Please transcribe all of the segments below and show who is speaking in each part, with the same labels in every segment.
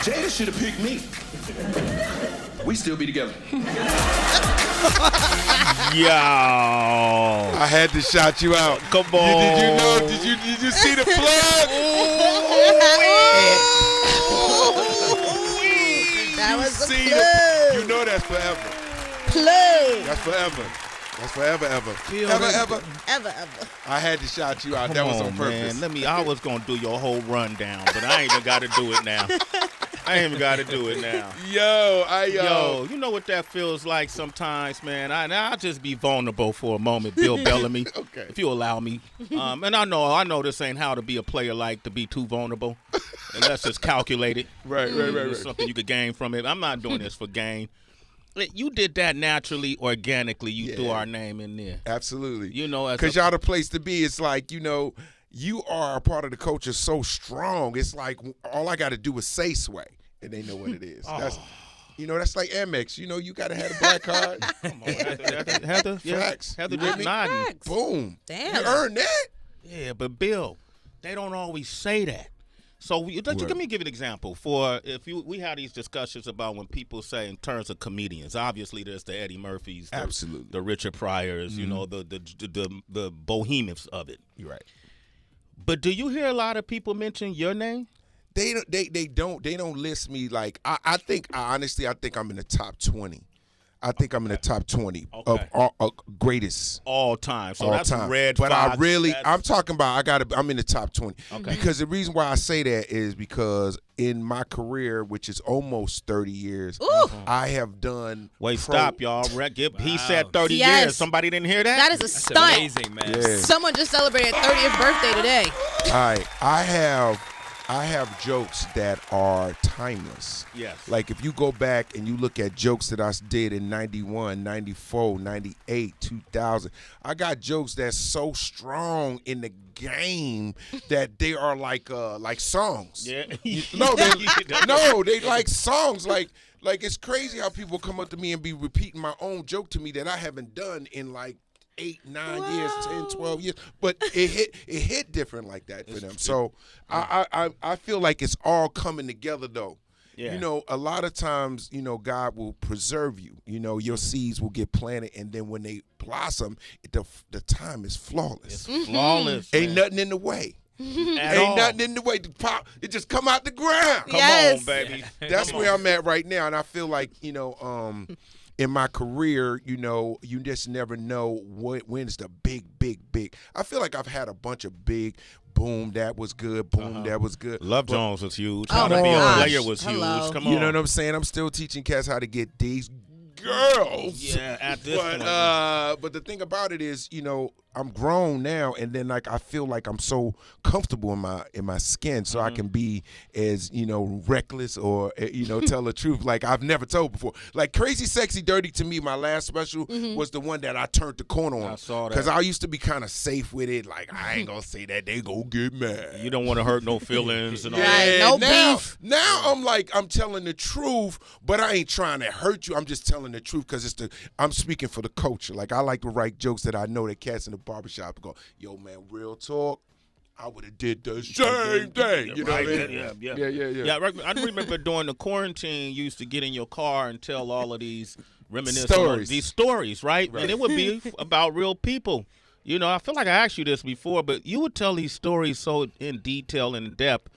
Speaker 1: Jada should have picked me. We still be together.
Speaker 2: Yo.
Speaker 3: I had to shout you out.
Speaker 2: Come on.
Speaker 3: Did you know? Did you see the plug?
Speaker 4: That was the
Speaker 3: See
Speaker 4: plug.
Speaker 3: You know that's forever.
Speaker 4: Plug.
Speaker 3: That's forever. That's forever, ever.
Speaker 4: Ever.
Speaker 3: I had to shout you out.
Speaker 2: Come
Speaker 3: that was
Speaker 2: on,
Speaker 3: on purpose.
Speaker 2: Man. I was going to do your whole rundown, but I ain't even got to do it now. Yo, you know what that feels like sometimes, man? I'll just be vulnerable for a moment, Bill Bellamy.
Speaker 3: Okay.
Speaker 2: If you allow me. And I know this ain't how to be a player like, to be too vulnerable. And that's just calculated.
Speaker 3: Right.
Speaker 2: There's something you could gain from it. I'm not doing this for gain. You did that naturally, organically. You threw our name in there.
Speaker 3: Absolutely.
Speaker 2: You know,
Speaker 3: because y'all the place to be. It's like, you are a part of the culture so strong. It's like all I got to do is say Sway, and they know what it is. That's like Amex. You got to have a black card.
Speaker 2: Come on, Heather.
Speaker 3: Facts.
Speaker 2: Heather just nodding.
Speaker 3: Boom.
Speaker 4: Damn.
Speaker 3: You earned that.
Speaker 2: Yeah, but Bill, they don't always say that. So let me give you an example. We have these discussions about when people say in terms of comedians. Obviously, there's the Eddie Murphys,
Speaker 3: Absolutely,
Speaker 2: the Richard Pryors, the bohemians of it.
Speaker 3: You're right.
Speaker 2: But do you hear a lot of people mention your name?
Speaker 3: They don't list me like I think I'm in the top 20. I think I'm in the top 20 of all, greatest
Speaker 2: all time. So
Speaker 3: all
Speaker 2: that's
Speaker 3: time.
Speaker 2: Red
Speaker 3: But
Speaker 2: Fox,
Speaker 3: I'm talking about I'm in the top 20.
Speaker 2: Okay.
Speaker 3: Because the reason why I say that is because in my career, which is almost 30 years, I have done.
Speaker 2: Stop, y'all. He said 30 years. Somebody didn't hear that?
Speaker 4: That is a stunt.
Speaker 5: Amazing, man.
Speaker 3: Yeah.
Speaker 4: Someone just celebrated 30th birthday today.
Speaker 3: All right, I have jokes that are timeless.
Speaker 2: Yes.
Speaker 3: Like if you go back and you look at jokes that I did in 91, 94, 98, 2000, I got jokes that's so strong in the game that they are like songs.
Speaker 2: Yeah.
Speaker 3: They like songs. Like it's crazy how people come up to me and be repeating my own joke to me that I haven't done in like 8, 9 years, 10, 12 years, but it hit different like that for them. So I feel like it's all coming together though.
Speaker 2: Yeah.
Speaker 3: A lot of times, God will preserve you. Your seeds will get planted, and then when they blossom, the time is flawless.
Speaker 2: It's flawless.
Speaker 3: Ain't nothing in the way. Ain't nothing in the way to pop. It just come out the ground.
Speaker 2: Come on, baby.
Speaker 3: That's where I'm at right now, and I feel like in my career, you just never know when it's the big. I feel like I've had a bunch of big. Boom, that was good. Boom, that was good.
Speaker 2: Love Jones was huge.
Speaker 4: Oh,
Speaker 2: How to be a
Speaker 4: gosh.
Speaker 2: player was huge. Come on.
Speaker 3: You know what I'm saying? I'm still teaching cats how to get these girls.
Speaker 2: Yeah, at this point.
Speaker 3: But the thing about it is, I'm grown now, and then like I feel like I'm so comfortable in my skin, so I can be as reckless or tell the truth like I've never told before. Like Crazy, Sexy, Dirty to me, my last special was the one that I turned the corner on.
Speaker 2: I saw that
Speaker 3: because I used to be kind of safe with it. Like I ain't gonna say that, they gonna get mad.
Speaker 2: You don't want to hurt no feelings and all
Speaker 4: Right.
Speaker 2: that.
Speaker 4: No beef.
Speaker 3: Now I'm telling the truth, but I ain't trying to hurt you. I'm just telling the truth because I'm speaking for the culture. Like I like to write jokes that I know that cats in the barbershop go, yo man, real talk, I would have did the same thing. You know what I mean?
Speaker 2: Yeah. Yeah, I remember during the quarantine, you used to get in your car and tell all of these these stories, right? And it would be about real people. I feel like I asked you this before, but you would tell these stories so in detail and in depth,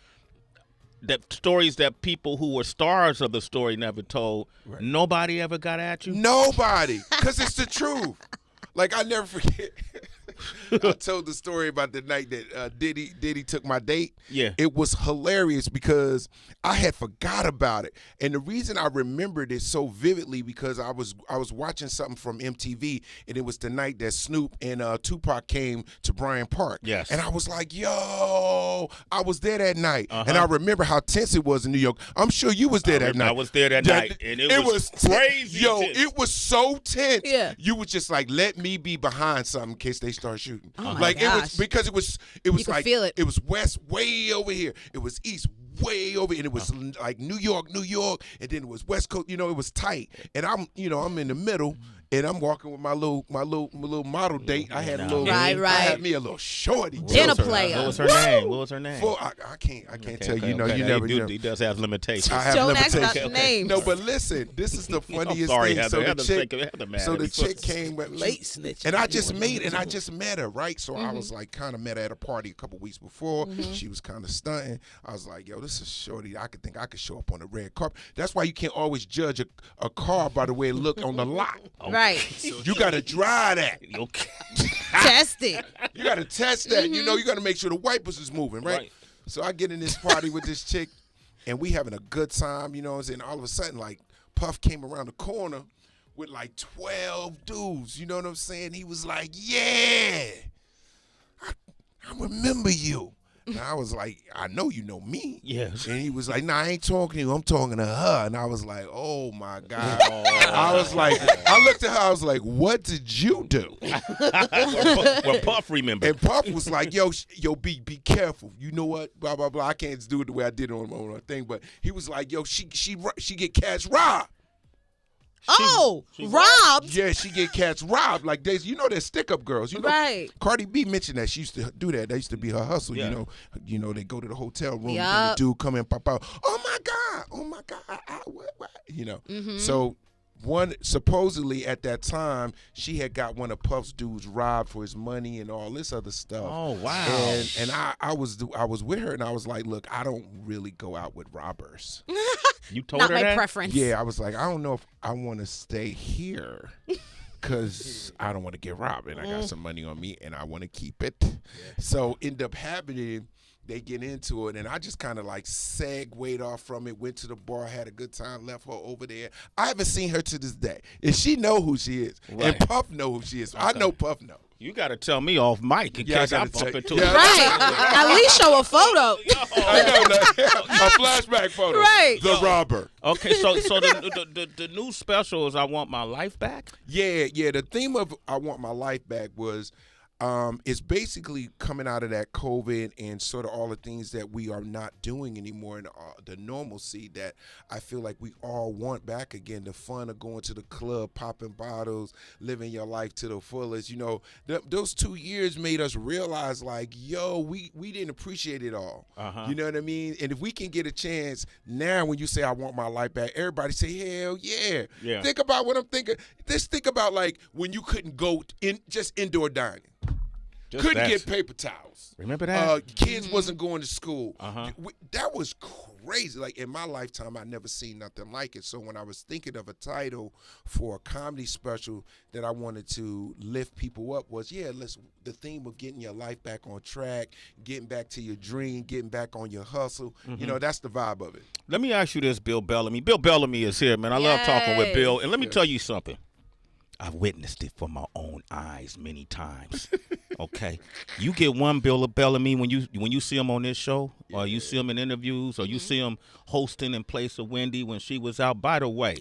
Speaker 2: that stories that people who were stars of the story never told. Right. Nobody ever got at you?
Speaker 3: Nobody, because it's the truth. Like, I never forget. I told the story about the night that Diddy took my date.
Speaker 2: Yeah.
Speaker 3: It was hilarious because I had forgot about it. And the reason I remembered it so vividly because I was watching something from MTV, and it was the night that Snoop and Tupac came to Bryant Park.
Speaker 2: Yes.
Speaker 3: And I was like, yo, I was there that night. And I remember how tense it was in New York. I'm sure you was there that night.
Speaker 2: I was there that night, and it was crazy tense.
Speaker 3: It was so tense.
Speaker 4: Yeah.
Speaker 3: You was just like, let me be behind something in case they start shooting.
Speaker 4: Oh my
Speaker 3: like
Speaker 4: gosh.
Speaker 3: it was because it was
Speaker 4: You
Speaker 3: like
Speaker 4: could feel it.
Speaker 3: was west way over here. It was east way over, and it was like New York, and then it was West Coast. It was tight, and I'm in the middle, And I'm walking with my little model date. I had a little,
Speaker 4: Right.
Speaker 3: I had me a little shorty.
Speaker 4: Dinner player.
Speaker 2: What was her name? What was her name?
Speaker 3: I can't tell you. You know, you never.
Speaker 2: He does have limitations.
Speaker 3: I have
Speaker 4: Don't ask
Speaker 3: limitations.
Speaker 4: about the names.
Speaker 3: No, but listen, this is the funniest
Speaker 2: sorry,
Speaker 3: thing.
Speaker 2: Heather.
Speaker 3: So the chick came,
Speaker 5: Late snitching.
Speaker 3: and I just met her, right? So I was like, kind of met her at a party a couple weeks before. She was kind of stunting. I was like, yo, this is shorty. I could show up on the red carpet. That's why you can't always judge a car by the way it look on the lot.
Speaker 4: Right.
Speaker 3: You got to dry that.
Speaker 2: Okay.
Speaker 4: Test it.
Speaker 3: You got to test that. You know, you got to make sure the wipers is moving, right? So I get in this party with this chick, and we having a good time, you know what I'm saying? All of a sudden, like, Puff came around the corner with like 12 dudes, you know what I'm saying? He was like, yeah, I remember you. And I was like, I know you know me.
Speaker 2: Yes.
Speaker 3: And he was like, nah, I ain't talking to you. I'm talking to her. And I was like, oh, my God. I was like, I looked at her. I was like, what did you do?
Speaker 2: Well, Puff remembered.
Speaker 3: And Puff was like, yo, be careful. You know what? Blah, blah, blah. I can't do it the way I did it on a thing. But he was like, yo, she get cats robbed.
Speaker 4: She robbed.
Speaker 3: Yeah, she get cats robbed. Like you know, they're stick-up girls. You know,
Speaker 4: Right.
Speaker 3: Cardi B mentioned that she used to do that. That used to be her hustle.
Speaker 2: Yeah.
Speaker 3: You know, they go to the hotel room
Speaker 4: Yup.
Speaker 3: and the dude come in, pop out. Oh my God, what? You know. So supposedly at that time she had got one of Puff's dudes robbed for his money and all this other stuff.
Speaker 2: Oh wow.
Speaker 3: And I was with her and I was like, look, I don't really go out with robbers.
Speaker 2: You told
Speaker 4: Not
Speaker 2: her
Speaker 4: my
Speaker 2: that?
Speaker 4: preference.
Speaker 3: Yeah, I was like, I don't know if I want to stay here because I don't want to get robbed and I got some money on me and I want to keep it. So end up happening, they get into it and I just kind of like segued off from it, went to the bar, had a good time, left her over there. I haven't seen her to this day. And she know who she is.
Speaker 2: Right.
Speaker 3: And Puff know who she is. I know Puff know.
Speaker 2: You got to tell me off mic in case I bump into
Speaker 3: yeah.
Speaker 2: her.
Speaker 4: Right. At least show a photo.
Speaker 3: I know, a flashback photo.
Speaker 4: Right.
Speaker 3: The robber.
Speaker 2: Okay, so the new special is I Want My Life Back?
Speaker 3: Yeah. The theme of I Want My Life Back was it's basically coming out of that COVID and sort of all the things that we are not doing anymore and the normalcy that I feel like we all want back again. The fun of going to the club, popping bottles, living your life to the fullest. You know, those 2 years made us realize like, yo, we didn't appreciate it all. You know what I mean? And if we can get a chance now when you say I want my life back, everybody say, hell yeah. Think about what I'm thinking. Just think about like when you couldn't go in just indoor dining. Couldn't get paper towels.
Speaker 2: Remember that?
Speaker 3: Kids wasn't going to school. That was crazy. Like in my lifetime, I never seen nothing like it. So when I was thinking of a title for a comedy special that I wanted to lift people up was, the theme of getting your life back on track, getting back to your dream, getting back on your hustle. You know, that's the vibe of it.
Speaker 2: Let me ask you this, Bill Bellamy. Bill Bellamy is here, man. I love talking with Bill. And let me tell you something. I've witnessed it for my own eyes many times. Okay, you get one Bill Bellamy when you see him on this show, or you see him in interviews, or you see him hosting in place of Wendy when she was out. By the way,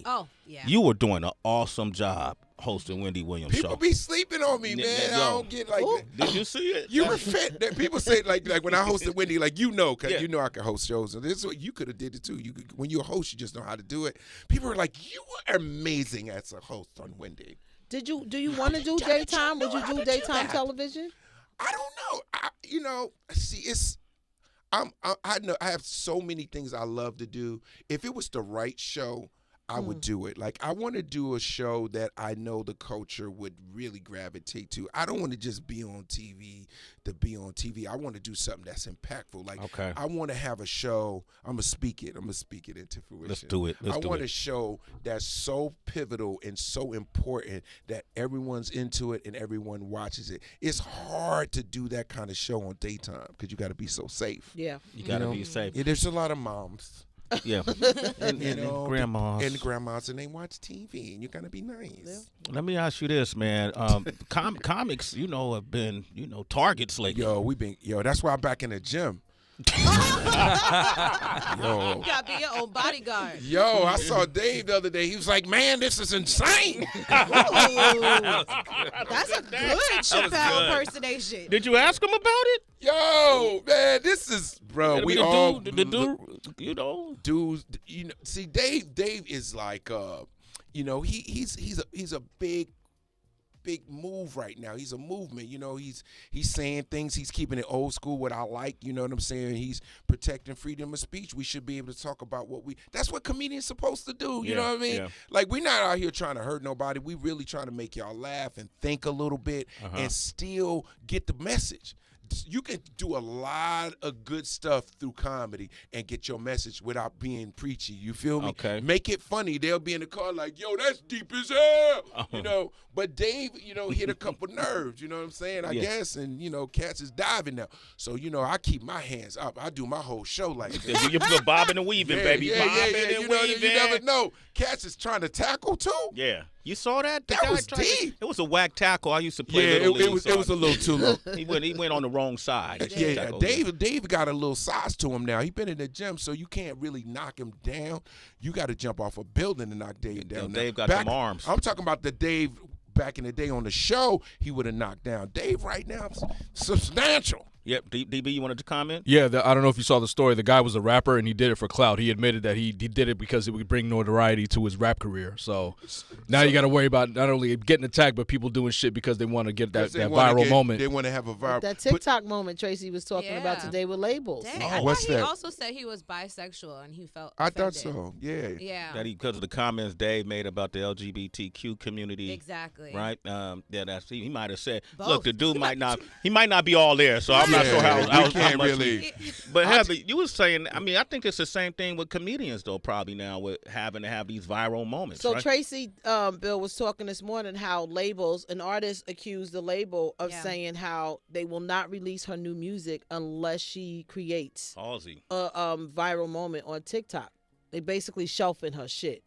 Speaker 2: you were doing an awesome job hosting Wendy Williams' show.
Speaker 3: People be sleeping on me, man. I don't get like that.
Speaker 2: Did you see it?
Speaker 3: You were fit. People say like when I hosted Wendy, like you know I can host shows. And this is what you could have did it too. When you're a host, you just know how to do it. People are like, you were amazing as a host on Wendy.
Speaker 5: Do you want to do daytime? Would you do daytime television?
Speaker 3: I don't know. I know I have so many things I love to do. If it was the right show, I would do it. Like I want to do a show that I know the culture would really gravitate to. I don't want to just be on TV to be on TV. I want to do something that's impactful. Like I want to have a show. I'm gonna speak it into fruition.
Speaker 2: Let's do it.
Speaker 3: I want a show that's so pivotal and so important that everyone's into it and everyone watches it. It's hard to do that kind of show on daytime because you got to be so safe.
Speaker 5: Yeah,
Speaker 2: you got to be safe.
Speaker 3: Yeah, there's a lot of moms.
Speaker 2: Yeah, and grandmas,
Speaker 3: and they watch TV, and you gotta be nice.
Speaker 2: Let me ask you this, man. Comics, have been, targets lately.
Speaker 3: That's why I'm back in the gym.
Speaker 5: You gotta be your own bodyguard.
Speaker 3: I saw Dave the other day. He was like, "Man, this is insane."
Speaker 5: That's a good Chappelle impersonation.
Speaker 2: Did you ask him about it?
Speaker 3: Man, this is we all
Speaker 2: dudes.
Speaker 3: See, Dave is like you know, he's a big move right now. He's a movement. You know, he's saying things. He's keeping it old school, what I like. You know what I'm saying? He's protecting freedom of speech. We should be able to talk about that's what comedians supposed to do. You know what I mean?
Speaker 2: Yeah.
Speaker 3: Like, we're not out here trying to hurt nobody. We really trying to make y'all laugh and think a little bit and still get the message. You can do a lot of good stuff through comedy and get your message without being preachy. You feel me?
Speaker 2: Okay.
Speaker 3: Make it funny. They'll be in the car like, yo, that's deep as hell. You know, but Dave, you know, hit a couple nerves, you know what I'm saying? I guess. And, you know, Cats is diving now. So, you know, I keep my hands up. I do my whole show like that.
Speaker 2: You're bobbing and weaving, baby. Bobbing and
Speaker 3: you know,
Speaker 2: weaving.
Speaker 3: you never know. Cats is trying to tackle, too.
Speaker 2: Yeah. You saw that?
Speaker 3: That was deep.
Speaker 2: It was a whack tackle. I used to play
Speaker 3: it
Speaker 2: Little League,
Speaker 3: was a little too low.
Speaker 2: He went on the wrong side.
Speaker 3: Yeah, Dave got a little size to him now. He been in the gym, so you can't really knock him down. You got to jump off a building to knock Dave down.
Speaker 2: Dave got some arms.
Speaker 3: I'm talking about the Dave back in the day on the show. He would have knocked down Dave right now. Substantial.
Speaker 2: Yep, DB, you wanted to comment?
Speaker 6: Yeah, I don't know if you saw the story. The guy was a rapper, and he did it for clout. He admitted that he did it because it would bring notoriety to his rap career. So now you got to worry about not only getting attacked, but people doing shit because they want to get that viral moment.
Speaker 3: They want to have a viral.
Speaker 5: That TikTok moment Tracy was talking about today with labels.
Speaker 7: Dang,
Speaker 3: Oh,
Speaker 7: I
Speaker 3: what's
Speaker 7: thought he
Speaker 3: that?
Speaker 7: also said he was bisexual and he felt
Speaker 3: I
Speaker 7: offended.
Speaker 3: thought so. Yeah.
Speaker 7: Yeah.
Speaker 2: That because of the comments Dave made about the LGBTQ community.
Speaker 7: Exactly.
Speaker 2: Right? He might have said,
Speaker 7: Both.
Speaker 2: look, the dude might not be all there, so I'm not sure how
Speaker 3: can't
Speaker 2: much
Speaker 3: really.
Speaker 2: But Heather, you was saying, I mean, I think it's the same thing with comedians, though, probably now with having to have these viral moments.
Speaker 5: So
Speaker 2: right?
Speaker 5: Tracy, Bill was talking this morning how an artist accused the label of saying how they will not release her new music unless she creates a viral moment on TikTok. They basically shelving her shit.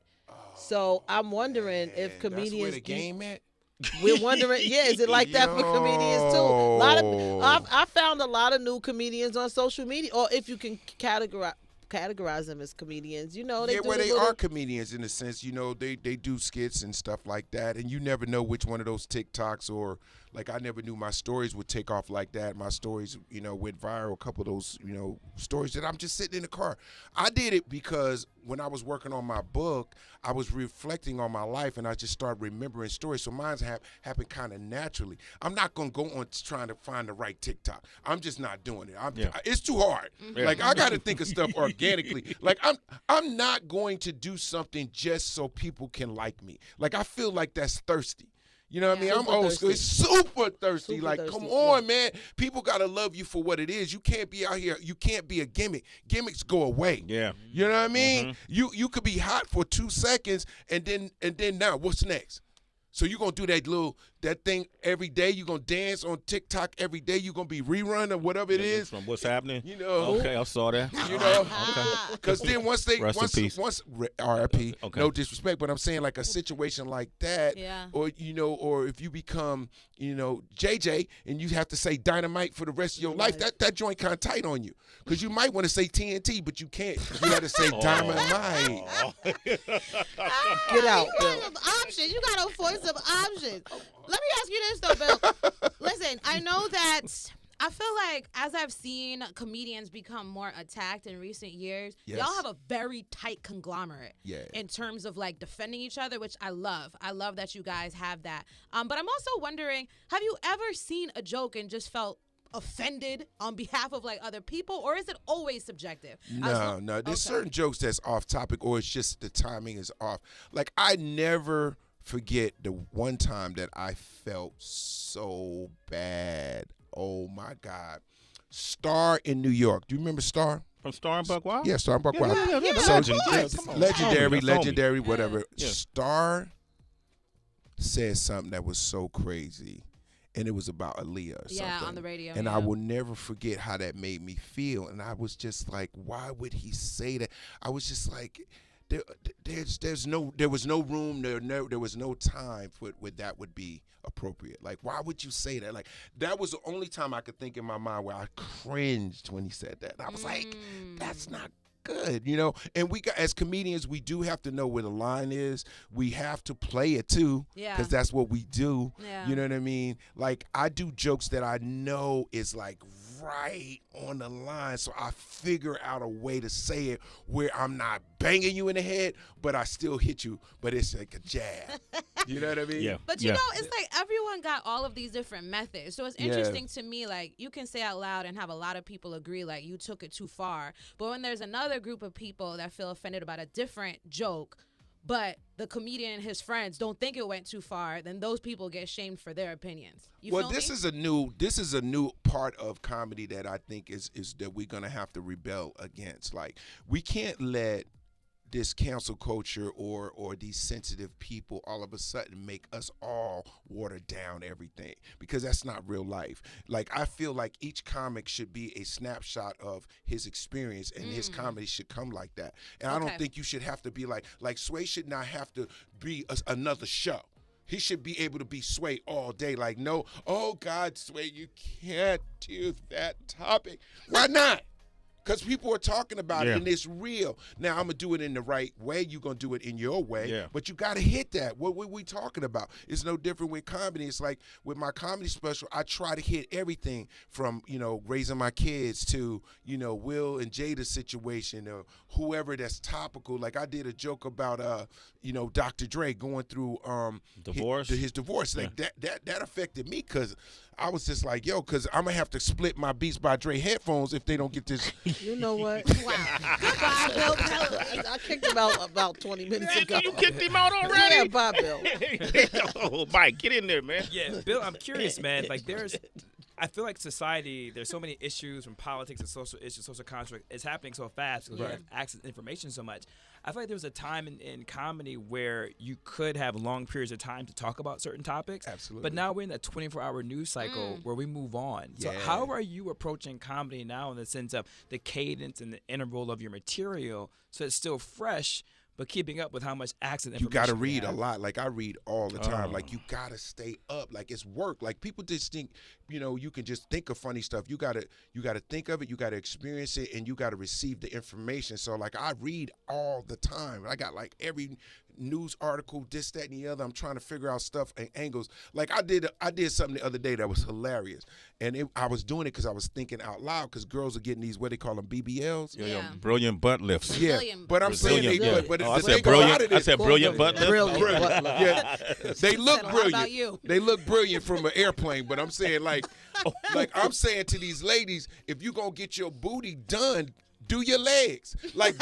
Speaker 5: So I'm wondering if comedians.
Speaker 3: That's where the game at?
Speaker 5: We're wondering, is it like that for comedians too? A lot of I found a lot of new comedians on social media, or if you can categorize them as comedians, you know, they
Speaker 3: are comedians in a sense. You know, they do skits and stuff like that, and you never know which one of those TikToks or like I never knew my stories would take off like that. My stories, you know, went viral. A couple of those, you know, stories that I'm just sitting in the car. I did it because when I was working on my book, I was reflecting on my life, and I just started remembering stories. So mine happened kind of naturally. I'm not gonna go on trying to find the right TikTok. I'm just not doing it. It's too hard. Like I got to think of stuff organically. Like I'm not going to do something just so people can like me. Like I feel like that's thirsty. You know what I mean? I'm old school. It's super thirsty. Come on, man. People got to love you for what it is. You can't be out here. You can't be a gimmick. Gimmicks go away.
Speaker 2: Yeah.
Speaker 3: You know what I mean? You could be hot for 2 seconds, and then now what's next? So you're going to do that thing every day. You're going to dance on TikTok every day. You're going to be rerun or whatever it is.
Speaker 2: From what's happening?
Speaker 3: You know.
Speaker 2: Okay, I saw that.
Speaker 3: You know.
Speaker 2: Okay.
Speaker 3: Because then once R.I.P.
Speaker 2: Okay.
Speaker 3: No disrespect, but I'm saying like a situation like that.
Speaker 7: Yeah.
Speaker 3: Or, you know, or if you become, you know, JJ and you have to say dynamite for the rest of your life, that joint kind of tight on you. Because you might want to say TNT, but you can't. You got to say dynamite.
Speaker 5: Get out, Bill.
Speaker 7: You got some options. You got to afford some options. Let me ask you this, though, Bill. Listen, I know that I feel like as I've seen comedians become more attacked in recent years, y'all have a very tight conglomerate in terms of, like, defending each other, which I love. I love that you guys have that. But I'm also wondering, have you ever seen a joke and just felt offended on behalf of like other people, or is it always subjective?
Speaker 3: No. There's certain jokes that's off topic, or it's just the timing is off. Like I never forget the one time that I felt so bad. Oh my God. Star in New York. Do you remember Star?
Speaker 2: From Star and Buck Wild?
Speaker 3: Yeah, Star and Buck Wild. Legendary, whatever.
Speaker 2: Yeah.
Speaker 3: Star said something that was so crazy. And it was about Aaliyah or something.
Speaker 7: Yeah, on the radio.
Speaker 3: And I will never forget how that made me feel. And I was just like, why would he say that? I was just like, there was no room, there was no time for that would be appropriate. Like, why would you say that? Like, that was the only time I could think in my mind where I cringed when he said that. I was like, that's not good, you know. And we got, as comedians, we do have to know where the line is. We have to play it too, because that's what we do. You know what I mean? Like I do jokes that I know is like right on the line, so I figure out a way to say it where I'm not banging you in the head, but I still hit you, but it's like a jab. You know what I mean?
Speaker 2: Yeah.
Speaker 7: But you know, it's like everyone got all of these different methods. So it's interesting to me, like, you can say out loud and have a lot of people agree, like, you took it too far. But when there's another group of people that feel offended about a different joke, but the comedian and his friends don't think it went too far, then those people get shamed for their opinions.
Speaker 3: This is a new part of comedy that I think is that we're gonna have to rebel against. Like, we can't let this cancel culture or these sensitive people all of a sudden make us all water down everything, because that's not real life. Like, I feel like each comic should be a snapshot of his experience, and his comedy should come like that. And I don't think you should have to be like Sway should not have to be another show. He should be able to be Sway all day. Like, no, oh God, Sway, you can't do that topic. Why not? Because people are talking about it, and it's real. Now, I'm going to do it in the right way. You're going to do it in your way. But you got to hit that. What we talking about? It's no different with comedy. It's like with my comedy special, I try to hit everything from, raising my kids to, Will and Jada's situation or whoever that's topical. Like, I did a joke about, Dr. Dre going through
Speaker 2: divorce.
Speaker 3: His divorce. Like, that affected me because I was just like, yo, because I'm going to have to split my Beats by Dre headphones if they don't get this.
Speaker 5: You know what?
Speaker 7: Wow.
Speaker 5: Goodbye, Bill Bellamy. I kicked him out about 20 minutes ago.
Speaker 2: You kicked him out already?
Speaker 5: Yeah, bye, Bill.
Speaker 2: Oh, Mike, get in there, man.
Speaker 8: Yeah, Bill, I'm curious, man. Like, I feel like society, there's so many issues from politics and social issues, social construct. It's happening so fast because we have access to information so much. I feel like there was a time in comedy where you could have long periods of time to talk about certain topics.
Speaker 3: Absolutely.
Speaker 8: But now we're in that 24-hour news cycle where we move on. So how are you approaching comedy now in the sense of the cadence and the interval of your material so it's still fresh, but keeping up with how much access information
Speaker 3: you got to
Speaker 8: we
Speaker 3: read
Speaker 8: have?
Speaker 3: a lot. Like, I read all the time. Like, you got to stay up. Like, it's work. Like, people just think, you can just think of funny stuff. You got to think of it. You got to experience it, and you got to receive the information. So, like, I read all the time. I got, like, every news article, this, that, and the other. I'm trying to figure out stuff and angles. Like, I did something the other day that was hilarious. And I was doing it because I was thinking out loud, because girls are getting these, what they call them, BBLs.
Speaker 2: Yeah. Brilliant butt lifts.
Speaker 3: Yeah, but I'm saying
Speaker 2: I said brilliant. I said brilliant butt lift.
Speaker 5: Brilliant butt lift.
Speaker 3: Yeah, they look
Speaker 7: How
Speaker 3: brilliant.
Speaker 7: about you?
Speaker 3: They look brilliant from an airplane, but I'm saying like I'm saying to these ladies, if you gonna get your booty done, do your legs. Like,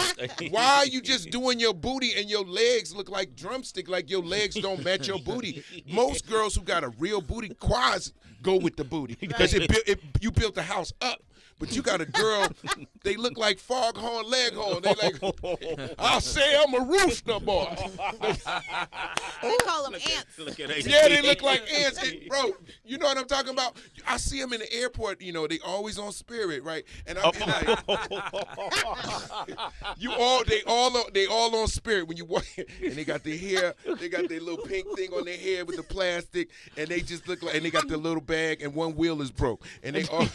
Speaker 3: why are you just doing your booty and your legs look like drumstick? Like, your legs don't match your booty. Most girls who got a real booty, quads go with the booty because you built the house up. But you got a girl, they look like foghorn leghorn. They like, I'll say I'm a rooster boy.
Speaker 7: They call them ants.
Speaker 3: Yeah, they look like ants. Bro, you know what I'm talking about? I see them in the airport, they always on Spirit, right? And I'm like, they all on Spirit when you walk, and they got their hair, they got their little pink thing on their head with the plastic, and they just look like, and they got the little bag, and one wheel is broke, and they all.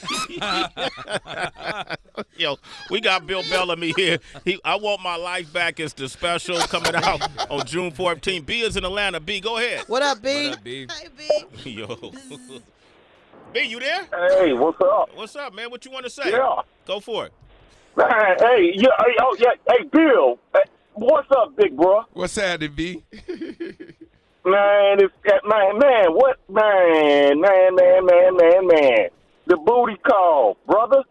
Speaker 2: Yo, we got Bill Bellamy here. I Want My Life Back is the special coming out on June 14th. B is in Atlanta. B, go ahead.
Speaker 5: What up, B?
Speaker 8: What up, B?
Speaker 7: Hey, B.
Speaker 2: Yo. B, you there?
Speaker 9: Hey, what's up?
Speaker 2: What's up, man? What you want to say?
Speaker 9: Yeah.
Speaker 2: Go for it.
Speaker 9: Man, hey, hey, Bill. What's up, big bro?
Speaker 3: What's happening, B?
Speaker 9: Man, man. The booty call, brother.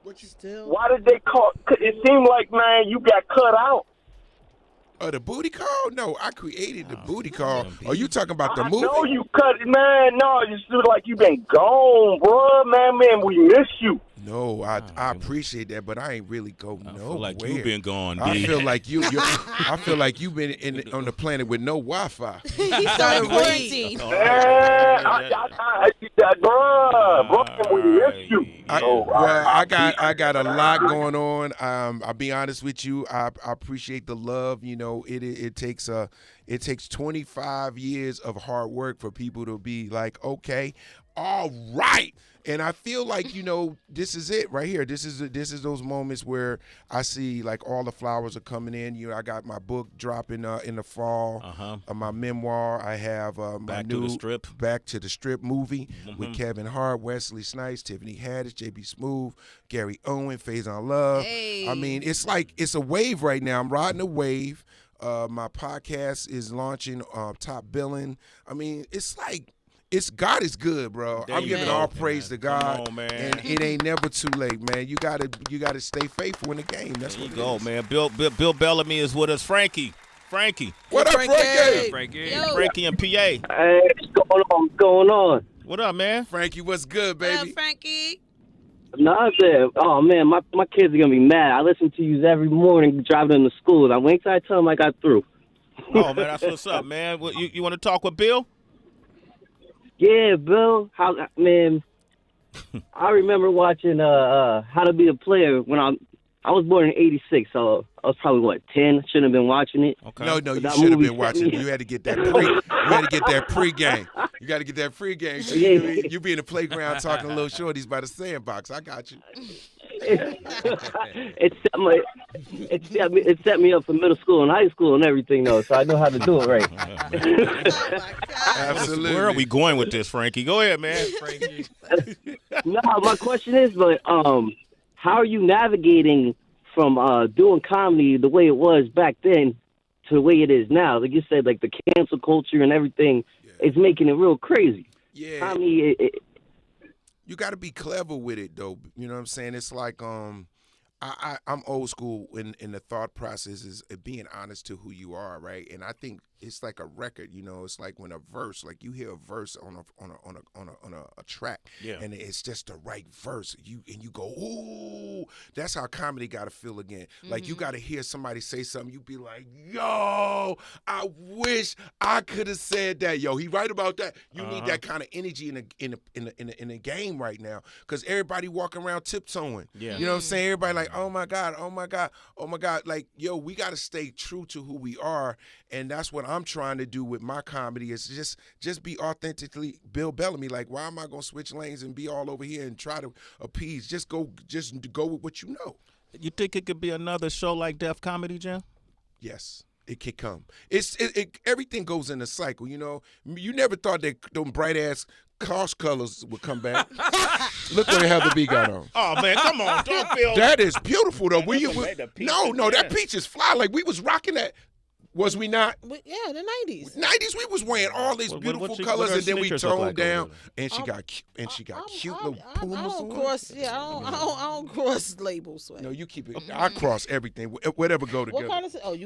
Speaker 9: Why did they call? It seemed like, man, you got cut out.
Speaker 3: The booty call? No, I created the booty call. Are you talking about the movie?
Speaker 9: I know you cut it, man. No, it just feels like you been gone, bro. Man, we miss you.
Speaker 3: No, I appreciate that, but I ain't really go nowhere.
Speaker 2: I feel like you been gone, B.
Speaker 3: I feel like I feel like you've been on the planet with no Wi-Fi.
Speaker 7: He started quarantine.
Speaker 9: Bro, we miss you.
Speaker 3: I got a lot going on. I'll be honest with you. I appreciate the love. It takes 25 years of hard work for people to be like, okay, all right. And I feel like, this is it right here. This is those moments where I see like all the flowers are coming in. I got my book dropping in the fall. My memoir. I have my
Speaker 2: Back
Speaker 3: new
Speaker 2: to the Strip.
Speaker 3: Back to the Strip movie with Kevin Hart, Wesley Snipes, Tiffany Haddish, JB Smoove, Gary Owen, Faison Love.
Speaker 4: Hey.
Speaker 3: I mean, it's like it's a wave right now. I'm riding a wave. My podcast is launching, top billing. I mean, it's like. God is good, bro. I'm giving all praise to God.
Speaker 2: Come on, man.
Speaker 3: And it ain't never too late, man. You gotta stay faithful in the game. That's what it
Speaker 2: go,
Speaker 3: is.
Speaker 2: man. Bill Bellamy is with us. Frankie.
Speaker 3: What up, Frankie?
Speaker 2: Frankie and PA.
Speaker 9: Hey, what's going on?
Speaker 2: What up, man?
Speaker 3: Frankie, what's good, baby?
Speaker 4: What up, Frankie?
Speaker 9: Nothing. Oh man, my kids are gonna be mad. I listen to you every morning driving them to school. I wait till I tell them I got through.
Speaker 2: Oh man, that's what's up, man. You want to talk with Bill?
Speaker 9: Yeah, Bill. Man, I remember watching How to Be a Player when I was born in '86, so I was probably 10. Shouldn't have been watching it.
Speaker 2: Okay.
Speaker 3: No, you should have been watching it. You had to get that pregame. You got to get that pregame. You be in the playground talking to little shorties by the sandbox. I got you.
Speaker 9: It set me up for middle school and high school and everything, though, so I know how to do it right.
Speaker 3: Absolutely.
Speaker 2: Where are we going with this, Frankie? Go ahead, man. Frankie.
Speaker 9: No, my question is, but how are you navigating from doing comedy the way it was back then to the way it is now? Like you said, like the cancel culture and everything is making it real crazy.
Speaker 3: Yeah.
Speaker 9: Comedy,
Speaker 3: you got to be clever with it, though. You know what I'm saying? It's like I'm old school in the thought process is being honest to who you are, right? And I think it's like a record, it's like when a verse, like you hear a verse on a track, and it's just the right verse, you go, ooh, that's how comedy got to feel again. Like you got to hear somebody say something, you be like, yo, I wish I could have said that, yo, he right about that. You need that kind of energy in the game right now, because everybody walking around tiptoeing.
Speaker 2: Yeah.
Speaker 3: You know what I'm saying? Everybody like, oh my God, like, yo, we got to stay true to who we are, and that's what I'm trying to do with my comedy is just be authentically Bill Bellamy. Like, why am I gonna switch lanes and be all over here and try to appease? Just go with what you know.
Speaker 2: You think it could be another show like Def Comedy Jam?
Speaker 3: Yes, it could come. Everything goes in a cycle. You never thought that them bright ass Cost colors would come back. Look what Heather B got on.
Speaker 2: Oh man, come on, don't feel.
Speaker 3: That is beautiful though. No, that peach is fly. Like we was rocking that. Was we not?
Speaker 5: Yeah, the 90s.
Speaker 3: 90s, we was wearing all these beautiful colors, and then we toned down, and she got cute little Pumas on.
Speaker 5: I don't cross labels.
Speaker 3: No, you keep it. I cross everything. Whatever go together.
Speaker 5: What kind of?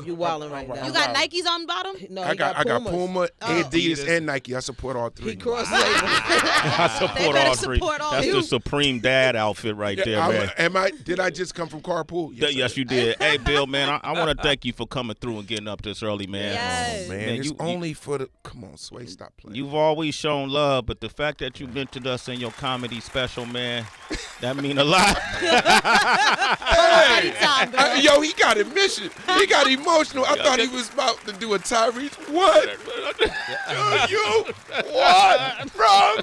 Speaker 5: you wilding right now.
Speaker 7: You got Nikes on bottom?
Speaker 5: No,
Speaker 3: I got Puma, Adidas, and Nike. I support all three.
Speaker 5: He cross labels.
Speaker 2: I support all three. That's the Supreme Dad outfit right there, man.
Speaker 3: Did I just come from Carpool?
Speaker 2: Yes, you did. Hey, Bill, man, I want to thank you for coming through and getting up this early, man.
Speaker 4: Yes.
Speaker 3: Man, it's only for the. Come on, Sway, stop playing.
Speaker 2: You've always shown love, but the fact that you mentioned us in your comedy special, man, that mean a lot.
Speaker 3: Hey, yo, he got admission. He got emotional. I thought he was about to do a Tyrese. What do you want from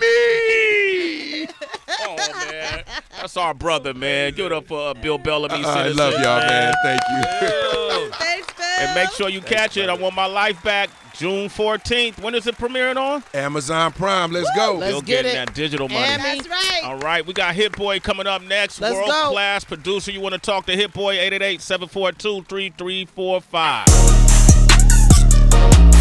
Speaker 3: me?
Speaker 2: Oh, man. That's our brother, man. Give it up for Bill Bellamy.
Speaker 3: I love y'all, man. Thank you.
Speaker 4: Thanks, Bill.
Speaker 2: And make sure you catch it. I Want My Life Back, June 14th. When is it premiering on?
Speaker 3: Amazon Prime. Let's go.
Speaker 5: Let's get it.
Speaker 2: That digital money.
Speaker 4: That's right.
Speaker 2: All right, we got Hit Boy coming up next.
Speaker 5: Let's go.
Speaker 2: World-class producer. You want to talk to Hit Boy, 888-742-3345.